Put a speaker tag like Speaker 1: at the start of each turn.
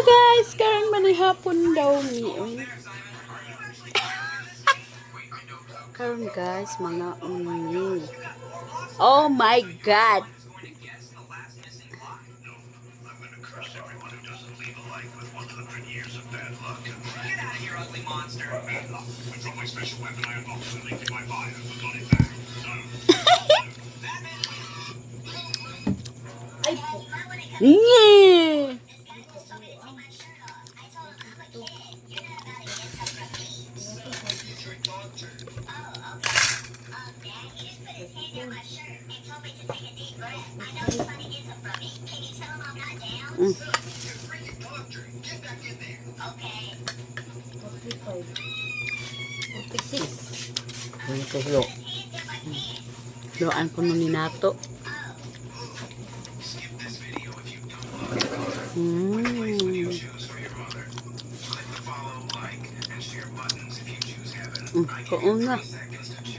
Speaker 1: guys, karon manihapon daw ni. Karon guys, mga uni. Oh my god. Yeah.
Speaker 2: Tulo.
Speaker 1: Doan ko nun ni nato. Kaon na.